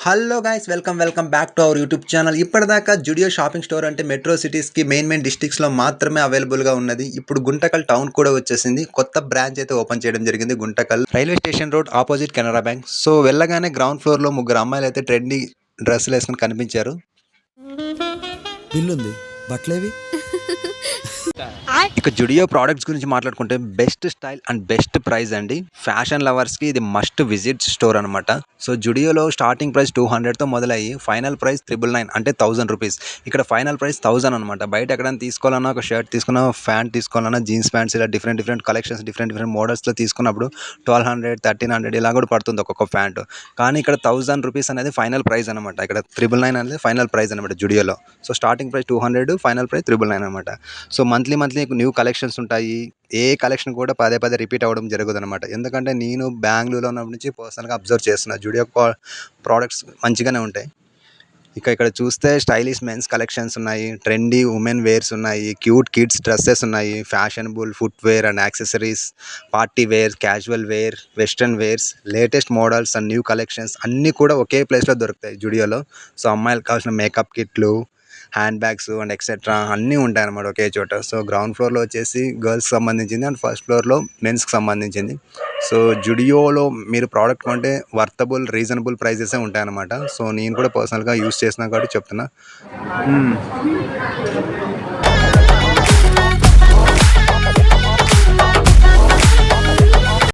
Hello guys welcome back to our YouTube channel. ఇప్పటిదాకా Zudio shopping store అంటే metro సిటీస్కి main డిస్ట్రిక్ట్స్లో మాత్రమే అవైలబుల్గా ఉన్నది. ఇప్పుడు గుంటకల్ టౌన్ కూడా వచ్చేసింది. కొత్త బ్రాంచ్ అయితే ఓపెన్ చేయడం జరిగింది Guntakal railway station road opposite Canara bank. So వెళ్ళగానే గ్రౌండ్ ఫ్లోర్లో ముగ్గురు అమ్మాయిలు అయితే ట్రెండీ డ్రెస్సులు వేసుకుని కనిపించారు. బిల్లుంది, బట్టలేవి. ఇక జుడియో ప్రోడక్ట్స్ గురించి మాట్లాడుకుంటే best style and best price అండి. ఫ్యాషన్ లవర్స్కి ఇది మస్ట్ విజిట్ స్టోర్ అనమాట. సో జుడియోలో స్టార్టింగ్ ప్రైస్ 200తో మొదలయ్యి ఫైనల్ ప్రైస్ 999 అంటే 1000 రూపీస్. ఇక్కడ ఫైనల్ ప్రైస్ 1000 అనమాట. బయట ఎక్కడైనా తీసుకోవాలన్నా, ఒక షర్ట్ తీసుకున్నా, ప్యాంట్ తీసుకోవాలన్నా, జీన్స్ ప్యాంట్స్ ఇలా డిఫరెంట్ కలెక్షన్స్ డిఫరెంట్ మోడల్స్లో తీసుకున్నప్పుడు 1200 1300 ఇలా కూడా పడుతుంది ఒక్కొక్క ప్యాంట్. కానీ ఇక్కడ 1000 రూపీస్ అనేది ఫైనల్ ప్రైస్ అనమాట. ఇక్కడ 999 అనేది ఫైనల్ ప్రైస్ అనమాట జుడియోలో. So starting price 200, final price 999 అనమాట. సో మంత్లీ న్యూ కలెక్షన్స్ ఉంటాయి. ఏ కలెక్షన్ కూడా పదే రిపీట్ అవ్వడం జరుగుతుంది అనమాట. ఎందుకంటే నేను బెంగళూరులో ఉన్నప్పటి నుంచి పర్సనల్గా అబ్జర్వ్ చేస్తున్నా జుడియో ప్రోడక్ట్స్ మంచిగానే ఉంటాయి. ఇక్కడ చూస్తే స్టైలిష్ మెన్స్ కలెక్షన్స్ ఉన్నాయి, ట్రెండీ ఉమెన్ వేర్స్ ఉన్నాయి, క్యూట్ కిడ్స్ డ్రెస్సెస్ ఉన్నాయి, fashionable footwear and accessories, party wear, casual wear, western wears, latest models and new collections అన్నీ కూడా ఒకే ప్లేస్లో దొరుకుతాయి జుడియోలో. సో అమ్మాయిలకు కావాల్సిన మేకప్ కిట్లు, హ్యాండ్ బ్యాగ్స్ అండ్ ఎక్సెట్రా అన్నీ ఉంటాయి అన్నమాట ఒకే చోట. సో గ్రౌండ్ ఫ్లోర్లో వచ్చేసి గర్ల్స్కి సంబంధించింది అండ్ ఫస్ట్ ఫ్లోర్లో మెన్స్కి సంబంధించింది. సో జుడియోలో మీరు ప్రోడక్ట్ కొంటే వర్తబుల్ రీజనబుల్ ప్రైజెసే ఉంటాయన్నమాట. సో నేను కూడా పర్సనల్గా యూస్ చేసినా కాబట్టి చెప్తున్నా.